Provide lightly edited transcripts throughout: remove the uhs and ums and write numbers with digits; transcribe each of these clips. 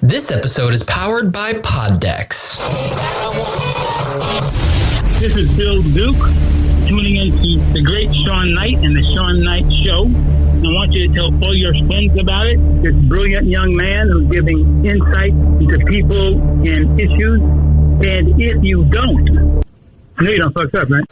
This episode is powered by Poddex. This is Bill Duke, tuning into the great Shawn Knight and the Shawn Knight Show. I want you to tell all your friends about it. This brilliant young man who's giving insight into people and issues. And if you don't, I know you don't fuck up, right?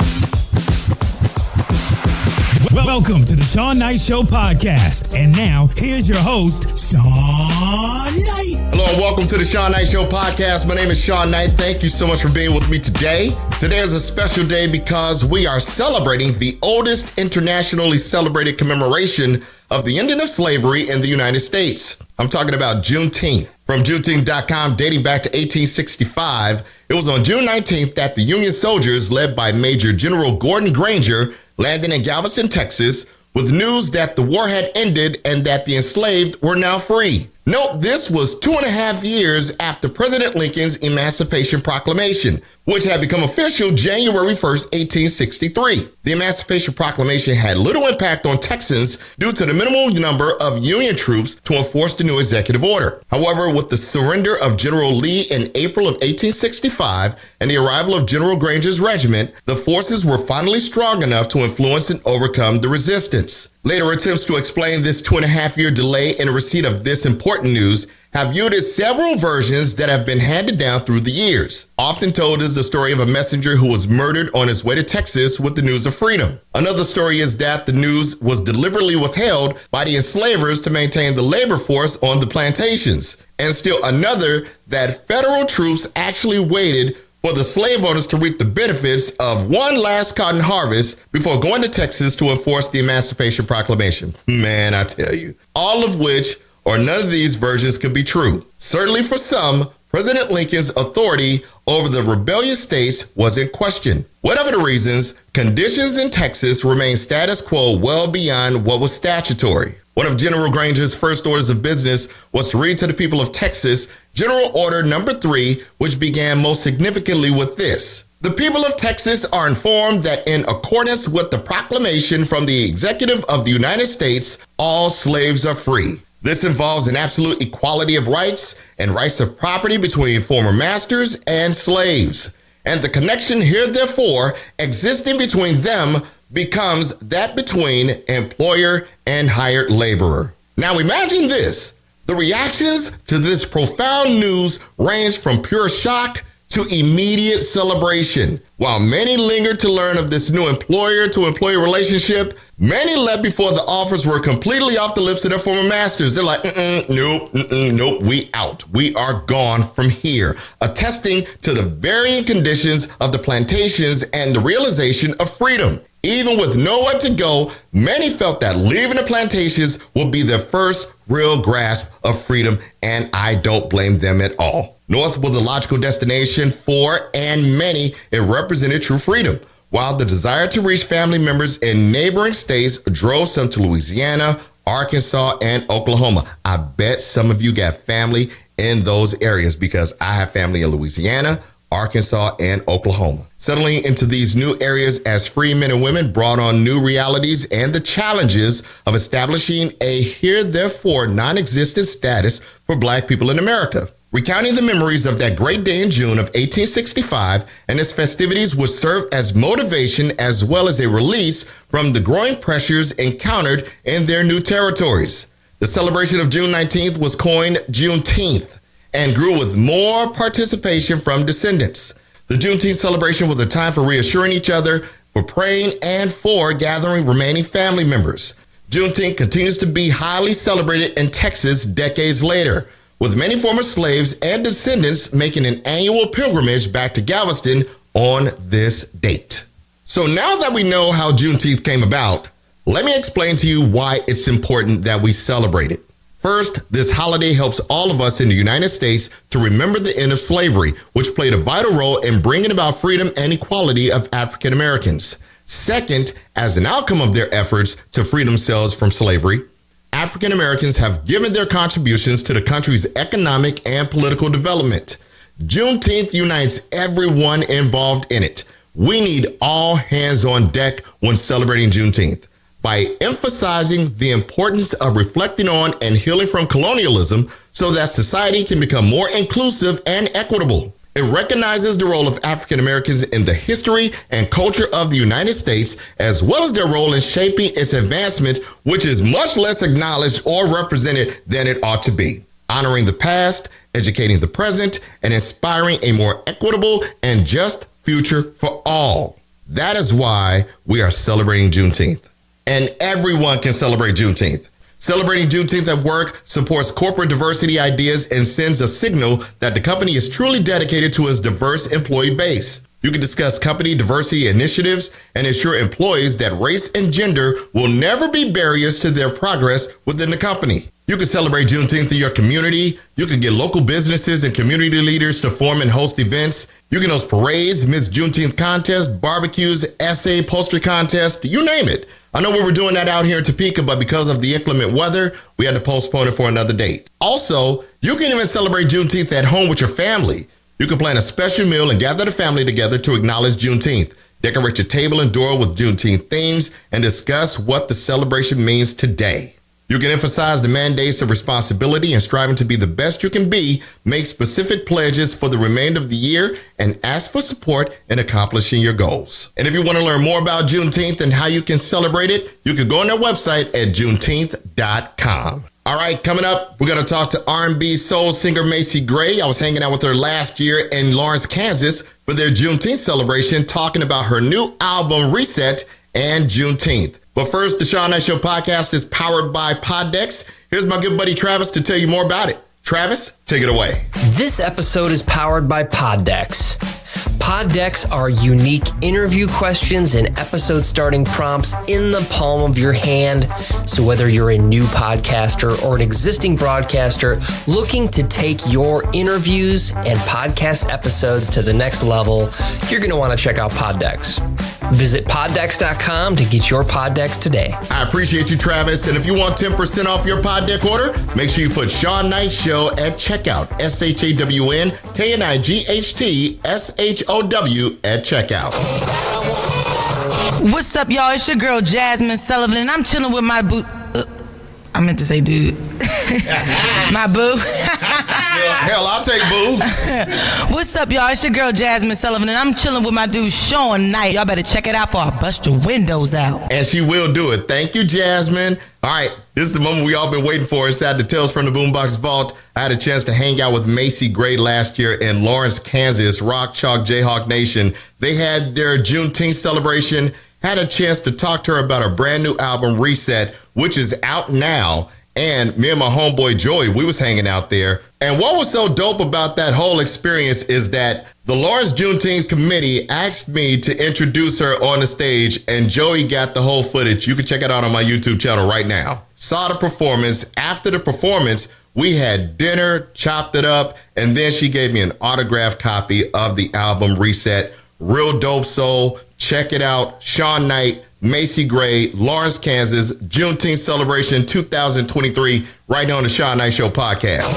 Welcome to the Shawn Knight Show podcast. And now, here's your host, Shawn Knight. Hello and welcome to the Shawn Knight Show podcast. My name is Shawn Knight. Thank you so much for being with me today. Today is a special day because we are celebrating the oldest internationally celebrated commemoration of the ending of slavery in the United States. I'm talking about Juneteenth. From Juneteenth.com, dating back to 1865, it was on June 19th that the Union soldiers, led by Major General Gordon Granger, landed in Galveston, Texas, with news that the war had ended and that the enslaved were now free. Note, this was 2.5 years after President Lincoln's Emancipation Proclamation, which had become official January 1st, 1863. The Emancipation Proclamation had little impact on Texans due to the minimal number of Union troops to enforce the new executive order. However, with the surrender of General Lee in April of 1865 and the arrival of General Granger's regiment, the forces were finally strong enough to influence and overcome the resistance. Later attempts to explain this 2.5-year delay in the receipt of this important news have yielded several versions that have been handed down through the years. Often told is the story of a messenger who was murdered on his way to Texas with the news of freedom. Another story is that the news was deliberately withheld by the enslavers to maintain the labor force on the plantations. And still another that federal troops actually waited for the slave owners to reap the benefits of one last cotton harvest before going to Texas to enforce the Emancipation Proclamation. Man, I tell you, all of which or none of these versions could be true. Certainly for some, President Lincoln's authority over the rebellious states was in question. Whatever the reasons, conditions in Texas remained status quo well beyond what was statutory. One of General Granger's first orders of business was to read to the people of Texas General Order Number 3, which began most significantly with this. The people of Texas are informed that in accordance with the proclamation from the Executive of the United States, all slaves are free. This involves an absolute equality of rights and rights of property between former masters and slaves. And the connection here, therefore, existing between them becomes that between employer and hired laborer. Now imagine this. The reactions to this profound news range from pure shock to immediate celebration. While many lingered to learn of this new employer-to-employee relationship, many left before the offers were completely off the lips of their former masters. They're like, nope, we out. We are gone from here, attesting to the varying conditions of the plantations and the realization of freedom. Even with nowhere to go, many felt that leaving the plantations would be their first real grasp of freedom, and I don't blame them at all. North was the logical destination for, and many, it represented true freedom, while the desire to reach family members in neighboring states drove some to Louisiana, Arkansas, and Oklahoma. I bet some of you got family in those areas because I have family in Louisiana, Arkansas, and Oklahoma. Settling into these new areas as free men and women brought on new realities and the challenges of establishing a here therefore non-existent status for Black people in America. Recounting the memories of that great day in June of 1865 and its festivities would serve as motivation as well as a release from the growing pressures encountered in their new territories. The celebration of June 19th was coined Juneteenth and grew with more participation from descendants. The Juneteenth celebration was a time for reassuring each other, for praying, and for gathering remaining family members. Juneteenth continues to be highly celebrated in Texas decades later, with many former slaves and descendants making an annual pilgrimage back to Galveston on this date. So now that we know how Juneteenth came about, let me explain to you why it's important that we celebrate it. First, this holiday helps all of us in the United States to remember the end of slavery, which played a vital role in bringing about freedom and equality of African Americans. Second, as an outcome of their efforts to free themselves from slavery, African Americans have given their contributions to the country's economic and political development. Juneteenth unites everyone involved in it. We need all hands on deck when celebrating Juneteenth. By emphasizing the importance of reflecting on and healing from colonialism so that society can become more inclusive and equitable. It recognizes the role of African Americans in the history and culture of the United States, as well as their role in shaping its advancement, which is much less acknowledged or represented than it ought to be. Honoring the past, educating the present, and inspiring a more equitable and just future for all. That is why we are celebrating Juneteenth. And everyone can celebrate Juneteenth. Celebrating Juneteenth at work supports corporate diversity ideas and sends a signal that the company is truly dedicated to its diverse employee base. You can discuss company diversity initiatives and ensure employees that race and gender will never be barriers to their progress within the company. You can celebrate Juneteenth in your community. You can get local businesses and community leaders to form and host events. You can host parades, Miss Juneteenth contests, barbecues, essay, poster contests, you name it. I know we were doing that out here in Topeka, but because of the inclement weather, we had to postpone it for another date. Also, you can even celebrate Juneteenth at home with your family. You can plan a special meal and gather the family together to acknowledge Juneteenth. Decorate your table and door with Juneteenth themes and discuss what the celebration means today. You can emphasize the mandates of responsibility and striving to be the best you can be, make specific pledges for the remainder of the year, and ask for support in accomplishing your goals. And if you want to learn more about Juneteenth and how you can celebrate it, you can go on their website at juneteenth.com. All right, coming up, we're going to talk to R&B soul singer Macy Gray. I was hanging out with her last year in Lawrence, Kansas for their Juneteenth celebration, talking about her new album, Reset, and Juneteenth. But first, the Shawn Knight Show podcast is powered by Poddex. Here's my good buddy Travis to tell you more about it. Travis, take it away. This episode is powered by Poddex. Poddex are unique interview questions and episode starting prompts in the palm of your hand. So whether you're a new podcaster or an existing broadcaster looking to take your interviews and podcast episodes to the next level, you're going to want to check out Poddex. Visit poddex.com to get your Poddex today. I appreciate you, Travis. And if you want 10% off your Poddex order, make sure you put Shawn Knight Show at checkout. SHAWNKNIGHTSHOW at checkout. What's up, y'all? It's your girl, Jasmine Sullivan, and I'm chilling with my boo. I meant to say dude. My boo. Hell, I'll take boo. What's up, y'all? It's your girl, Jasmine Sullivan, and I'm chilling with my dude, Shawn Knight. Y'all better check it out before I bust your windows out. And she will do it. Thank you, Jasmine. All right, this is the moment we all been waiting for. Inside the Tales from the Boombox Vault, I had a chance to hang out with Macy Gray last year in Lawrence, Kansas, Rock Chalk Jayhawk Nation. They had their Juneteenth celebration, had a chance to talk to her about her brand new album, Reset, which is out now. And me and my homeboy Joey, we was hanging out there. And what was so dope about that whole experience is that the Lawrence Juneteenth Committee asked me to introduce her on the stage, and Joey got the whole footage. You can check it out on my YouTube channel right now. Saw the performance. After the performance, we had dinner, chopped it up, and then she gave me an autographed copy of the album Reset. Real dope soul. Check it out. Shawn Knight, Macy Gray, Lawrence, Kansas, Juneteenth celebration 2023, right here on the Shawn Knight Show podcast.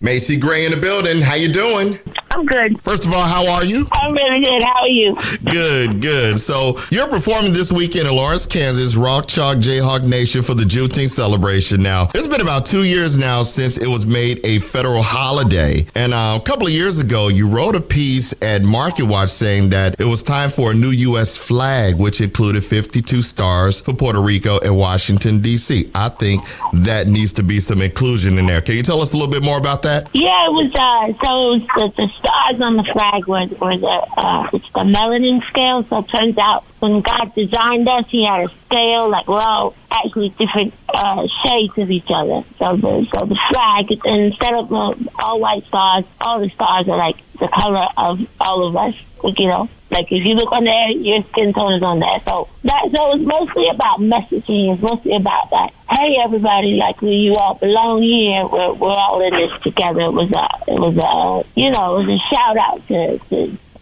Macy Gray in the building. How you doing? I'm good. First of all, how are you? I'm really good. How are you? Good. So you're performing this weekend in Lawrence, Kansas, Rock Chalk Jayhawk Nation for the Juneteenth celebration. Now, it's been about 2 years now since it was made a federal holiday. And a couple of years ago, you wrote a piece at Market Watch saying that it was time for a new U.S. flag, which included 52 stars for Puerto Rico and Washington, D.C. I think that needs to be some inclusion in there. Can you tell us a little bit more about that? Yeah, it was, the stars on the flag were it's the melanin scale. So it turns out when God designed us, he had a scale, like we're all actually different shades of each other. So the flag, instead of all white stars, all the stars are like the color of all of us. You know, like if you look on there, your skin tone is on there. So it's mostly about messaging. It's mostly about that. Hey, everybody, like you all belong here. We're all in this together. It was a shout out to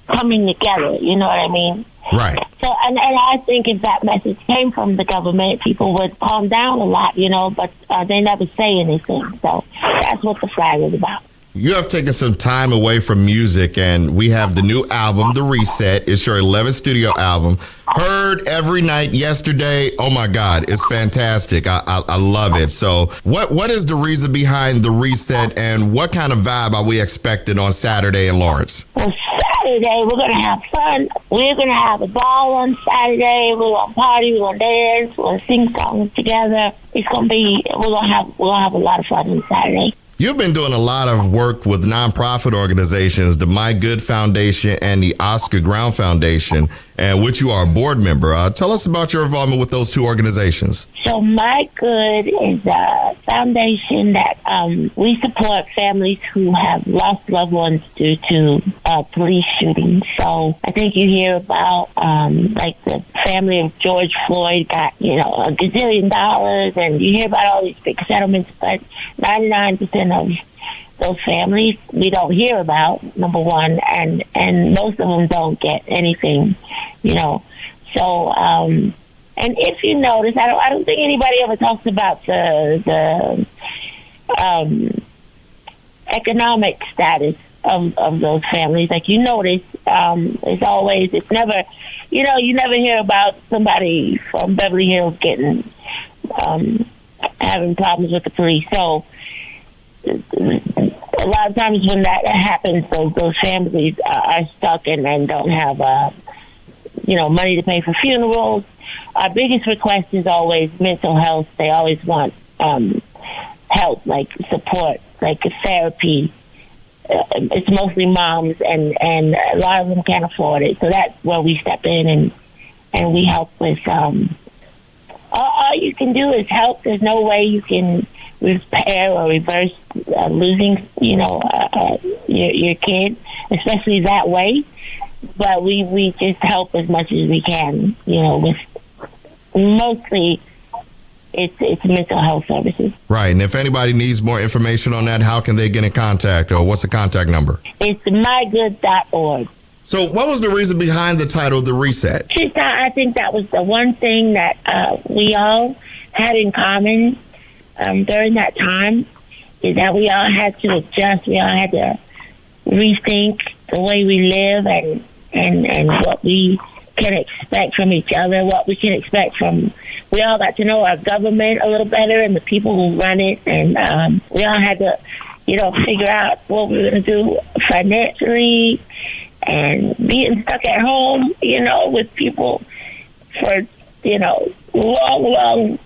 coming together. You know what I mean? Right. So, and I think if that message came from the government, people would calm down a lot, but they never say anything. So that's what the flag is about. You have taken some time away from music, and we have the new album, The Reset. It's your 11th studio album. Heard every night yesterday. Oh my God, it's fantastic. I love it. So what is the reason behind The Reset, and what kind of vibe are we expecting on Saturday in Lawrence? Well, Saturday, we're going to have fun. We're going to have a ball on Saturday. We're going to party. We're going to dance. We're going to sing songs together. It's going to be, we're going to have a lot of fun on Saturday. You've been doing a lot of work with nonprofit organizations, the My Good Foundation and the Oscar Brown Foundation, and which you are a board member. Tell us about your involvement with those two organizations. So My Good is a foundation that we support families who have lost loved ones due to police shootings. So I think you hear about like the family of George Floyd got, $1 gazillion, and you hear about all these big settlements, but 99% of those families we don't hear about, number one, and most of them don't get anything, So, and if you notice, I don't think anybody ever talks about the economic status of those families. Like you notice, it's never, you never hear about somebody from Beverly Hills getting having problems with the police. So a lot of times when that happens, those families are stuck and don't have money to pay for funerals. Our biggest request is always mental health. They always want help, like support, like therapy. It's mostly moms, and a lot of them can't afford it. So that's where we step in and we help with. All you can do is help. There's no way you can repair or reverse losing, your kid, especially that way. But we just help as much as we can, with mostly it's mental health services. Right. And if anybody needs more information on that, how can they get in contact, or what's the contact number? It's mygood.org. So what was the reason behind the title, The Reset? I think that was the one thing that we all had in common during that time, is that we all had to adjust. We all had to rethink the way we live and what we can expect from each other, what we can expect from. We all got to know our government a little better and the people who run it, and we all had to, figure out what we were going to do financially, and being stuck at home, with people for, long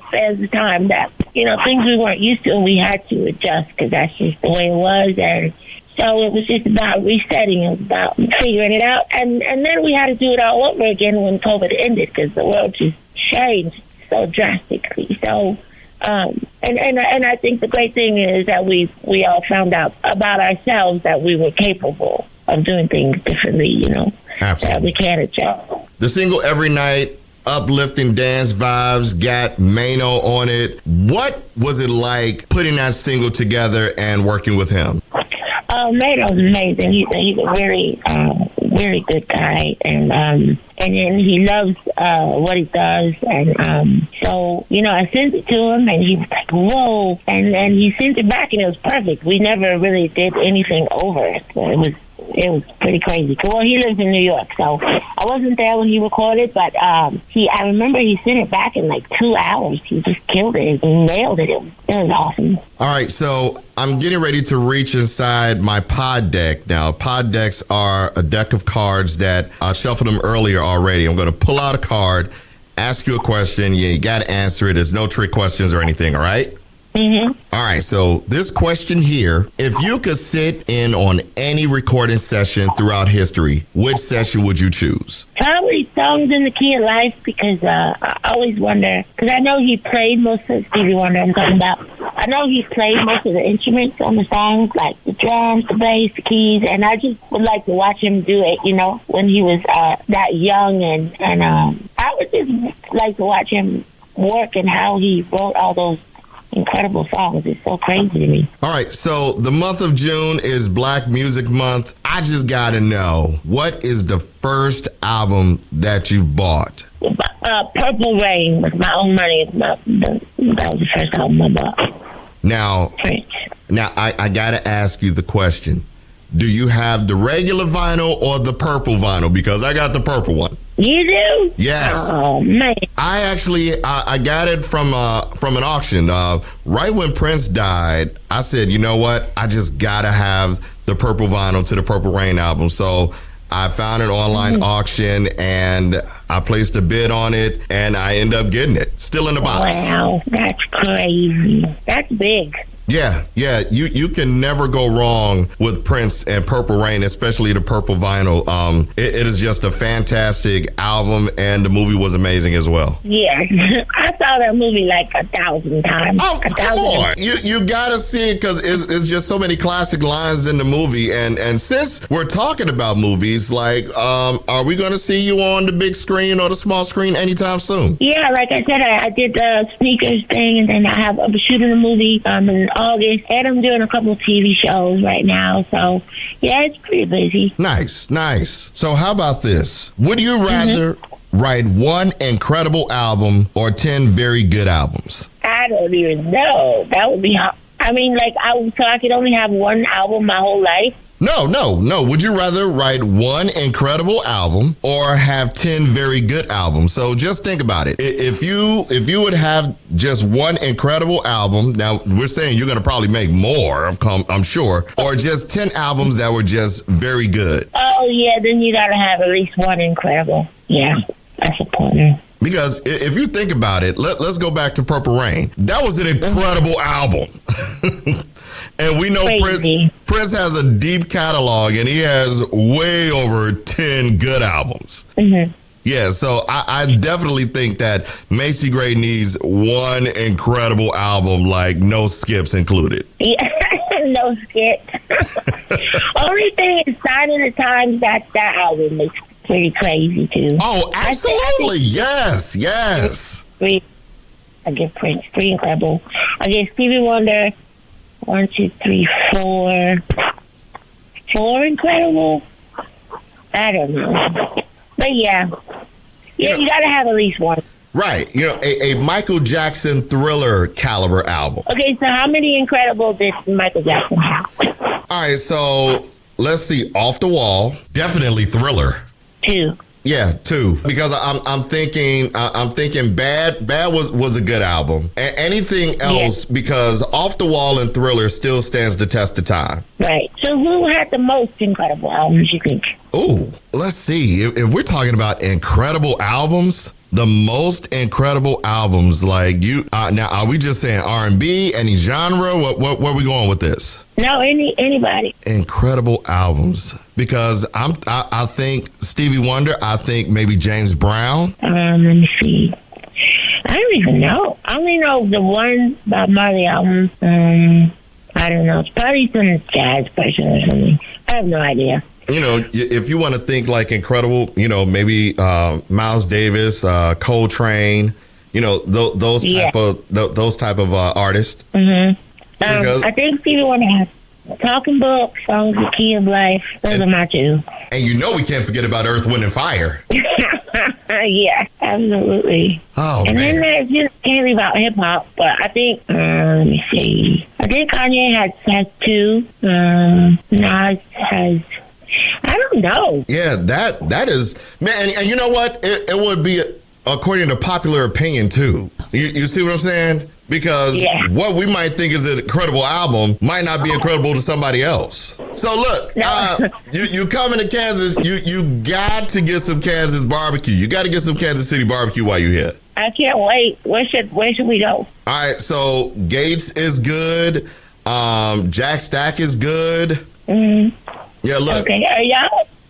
spans of time that, things we weren't used to, and we had to adjust because that's just the way it was. And so it was just about resetting. It was about figuring it out. And then we had to do it all over again when COVID ended, because the world just changed so drastically. So, and I think the great thing is that we all found out about ourselves that we were capable of doing things differently, Absolutely. That we can adjust. The single Every Night, uplifting dance vibes, got Mano on it. What was it like putting that single together and working with him? Mano's amazing. He's a very, very good guy, and then he loves what he does, and so I sent it to him, and he was like, "Whoa!" and then he sent it back, and it was perfect. We never really did anything over it. So it was pretty crazy. Well, he lives in New York, so I wasn't there when he recorded, but I remember he sent it back in like 2 hours. He just killed it. He nailed it. It was awesome. All right, so I'm getting ready to reach inside my pod deck now. Pod decks are a deck of cards that I shuffled them earlier already. I'm going to pull out a card, ask you a question. You got to answer it. There's no trick questions or anything, all right? Mm-hmm. All right, so this question here, if you could sit in on any recording session throughout history, which session would you choose? Probably Songs in the Key of Life, because I always wonder, because I know he played most of Stevie Wonder I'm talking about. I know he played most of the instruments on the songs, like the drums, the bass, the keys, and I just would like to watch him do it, when he was that young, and I would just like to watch him work and how he wrote all those incredible songs. It's so crazy to me. All right, so the month of June is Black Music Month. I just gotta know, what is the first album that you've bought? Purple Rain with my own money. That was the first album I bought. Now, I gotta ask you the question. Do you have the regular vinyl or the purple vinyl? Because I got the purple one. You do? Yes. Oh, man. I actually, I got it from an auction. Right when Prince died, I said, you know what? I just gotta have the purple vinyl to the Purple Rain album. So I found an online auction and I placed a bid on it and I ended up getting it. Still in the box. Wow, that's crazy. That's big. Yeah. You can never go wrong with Prince and Purple Rain, especially the purple vinyl. It is just a fantastic album, and the movie was amazing as well. Yeah, I saw that movie like 1,000 times. Oh, come on. You gotta see it because it's just so many classic lines in the movie. And since we're talking about movies, like, are we gonna see you on the big screen or the small screen anytime soon? Yeah, like I said, I did the sneakers thing, and then I'm shooting a movie in August, and I'm doing a couple of TV shows right now. So, yeah, it's pretty busy. Nice. So how about this? Would you rather write one incredible album or 10 very good albums? I don't even know. That would be hard. I mean, like, so I could only have one album my whole life? No. Would you rather write one incredible album or have 10 very good albums? So just think about it. If you would have just one incredible album, now we're saying you're going to probably make more, I'm sure, or just 10 albums that were just very good. Oh, yeah, then you got to have at least one incredible. Yeah, that's important. Because if you think about it, let's go back to Purple Rain. That was an incredible album. And we know Prince has a deep catalog, and he has way over 10 good albums. Mm-hmm. Yeah, so I definitely think that Macy Gray needs one incredible album, like no skips included. Yeah, no skips. Only thing is, Sign of the Times, that album is pretty crazy, too. Oh, absolutely. Yes. I give Prince 3 incredible. I give Stevie Wonder 1, 2, 3, 4 incredible. I don't know, but yeah, you gotta have at least one. Right, a Michael Jackson Thriller caliber album. Okay, so how many incredible did Michael Jackson have? All right, so let's see. Off the Wall, definitely Thriller. 2. Yeah, 2. Because I'm thinking Bad was a good album. Anything else, because Off the Wall and Thriller still stands the test of time. Right. So who had the most incredible albums, you think? Ooh, let's see. If we're talking about incredible albums, the most incredible albums, like you. Now, are we just saying R&B, any genre? Where are we going with this? No, anybody. Incredible albums, because I think Stevie Wonder. I think maybe James Brown. Let me see. I don't even know. I only know the one Bob Marley album. I don't know. It's probably some jazz person or something. I have no idea. If you want to think like incredible, maybe Miles Davis, Coltrane, those type of artists. Mm-hmm. I think Stevie Wonder has Talking Book, Songs The Key of Life. Those are my 2. And we can't forget about Earth, Wind, and Fire. Yeah, absolutely. Oh, and man. then there's can't leave out hip hop, but I think let me see. I think Kanye has 2. Nas has. I don't know. Yeah, that is, man, and you know what? It would be according to popular opinion too. You see what I'm saying? Because what we might think is an incredible album might not be incredible to somebody else. So look, you coming to Kansas, you got to get some Kansas barbecue. You got to get some Kansas City barbecue while you're here. I can't wait. Where should we go? All right, so Gates is good. Jack Stack is good. Mm-hmm. Yeah, look. Okay,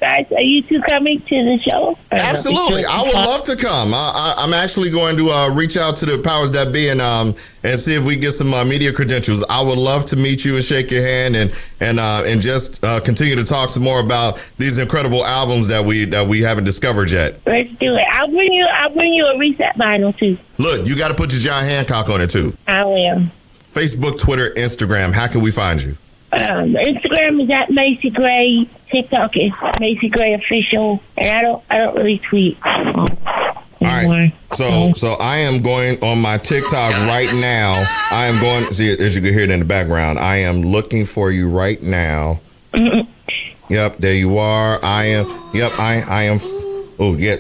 are you two coming to the show? Absolutely. I would love to come. I'm actually going to reach out to the powers that be and see if we get some media credentials. I would love to meet you and shake your hand and just continue to talk some more about these incredible albums that we haven't discovered yet. Let's do it. I'll bring you a Reset vinyl too. Look, you got to put your John Hancock on it too. I will. Facebook, Twitter, Instagram. How can we find you? Instagram is at Macy Gray. TikTok is Macy Gray Official, and I don't really tweet. right. So I am going on my TikTok right now. I am going, see, as you can hear it in the background, I am looking for you right now. Yep, there you are. I am. Oh, yeah.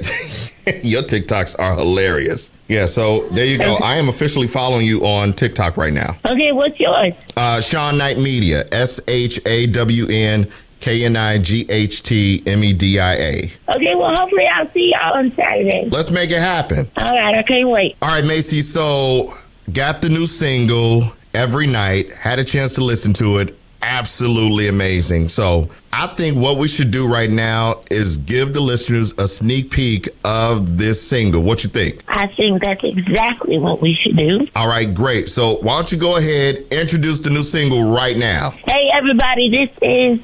Your TikToks are hilarious. Yeah, so there you go. I am officially following you on TikTok right now. Okay, what's yours? Shawn Knight Media. ShawnKnightMedia. Okay, well, hopefully I'll see y'all on Saturday. Let's make it happen. All right, I can't wait. All right, Macy. So got the new single Every Night. Had a chance to listen to it. Absolutely amazing. So I think what we should do right now is give the listeners a sneak peek of this single. What you think? I think that's exactly what we should do. All right, great. So why don't you go ahead, introduce the new single right now. Hey, everybody, this is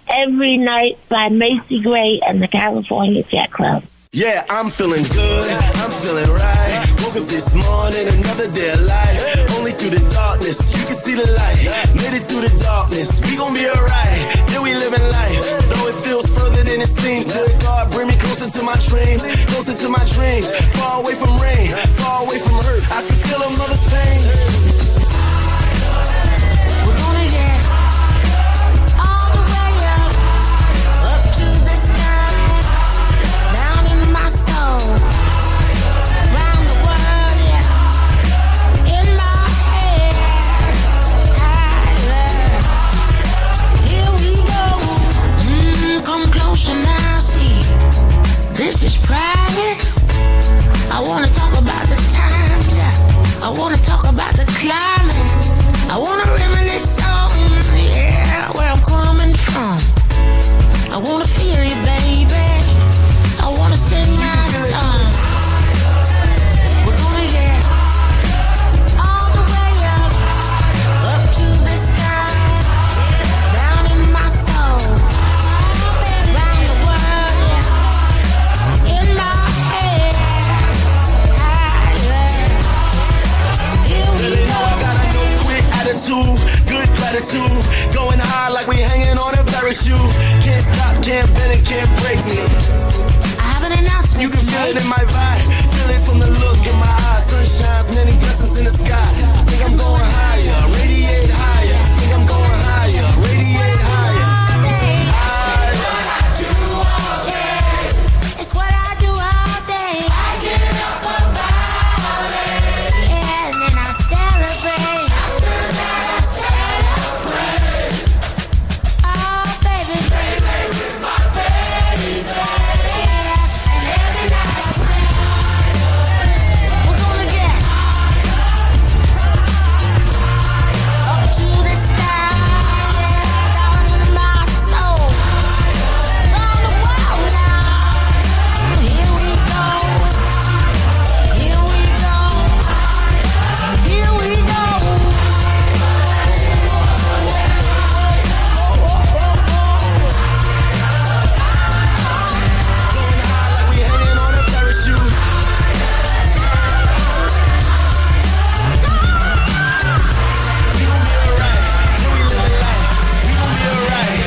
Every Night by Macy Gray and the California Jet Club. Yeah, I'm feeling good, I'm feeling right. Woke up this morning, another day of life. Only through the darkness, you can see the light. Made it through the darkness, we gon' be alright. Yeah, we living life, though it feels further than it seems. Good God, bring me closer to my dreams. Closer to my dreams, far away from rain, far away from hurt. I can feel a mother's pain. We're gonna get all the way up to the sky, down in my soul, round the world, yeah, in my head, higher. Here we go. Come closer now, see, this is private. I wanna talk about the times, I wanna talk about the climate, I wanna reminisce on, yeah, where I'm coming from. I wanna feel you, baby, I wanna sing my song. We're gonna get all the way up to the sky, down in my soul, round the world, yeah, in my head, higher. Here we Really know I go. got a no quick attitude, good gratitude. Going high like we hanging on a parachute. Can't stop, can't bend it, can't break me. I have an announcement. You can feel it in my vibe, feel it from the look in my eyes. Sunshines, many blessings in the sky. Think I'm going higher, radiate higher. Think I'm going higher, radiate higher. It's what I do all day. I get up about it. Yeah, and then I celebrate. After that I celebrate. Oh, baby. Baby with my baby. Yeah, and every night I pray. We're gonna get up to the sky. Yeah, down in my soul. Round the world now. Here we go. Here we go. Here we go. Going high like we hanging on a parachute. We gon' be alright. Yeah, we living life. We gon' be alright.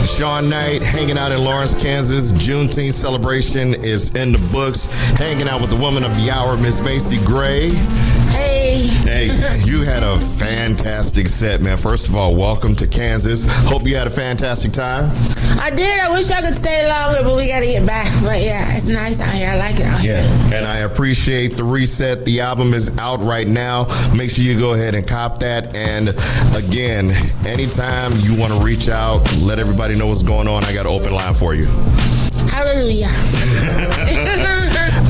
Shawn Knight hanging out in Lawrence, Kansas. Juneteenth celebration is in the books. Hanging out with the woman of the hour, Miss Macy Gray. Hey. Hey, you had a fantastic set, man. First of all, welcome to Kansas. Hope you had a fantastic time. I did. I wish I could stay longer, but we gotta get back. But yeah, it's nice out here. I like it out here. Yeah, and I appreciate the reset. The album is out right now. Make sure you go ahead and cop that. And again, anytime you want to reach out, let everybody know what's going on. I got an open line for you. Hallelujah.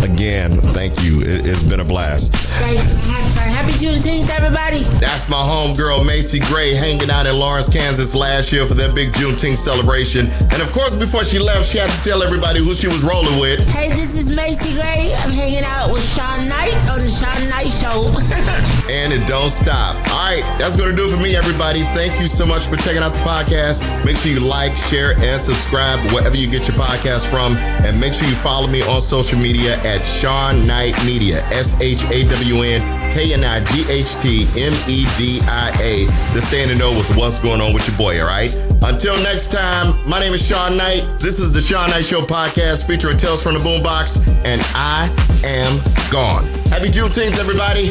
Again, thank you. It's been a blast. Happy Juneteenth, everybody. That's my homegirl, Macy Gray, hanging out in Lawrence, Kansas last year for that big Juneteenth celebration. And of course, before she left, she had to tell everybody who she was rolling with. Hey, this is Macy Gray. I'm hanging out with Shawn Knight on the Shawn Knight Show. And it don't stop. All right, that's going to do it for me, everybody. Thank you so much for checking out the podcast. Make sure you like, share, and subscribe wherever you get your podcast from. And make sure you follow me on social media at Shawn Knight Media, ShawnKnightMedia, to stay in the know with what's going on with your boy, all right? Until next time, my name is Shawn Knight. This is the Shawn Knight Show podcast featuring Tales from the Boombox, and I am gone. Happy Juneteenth, everybody.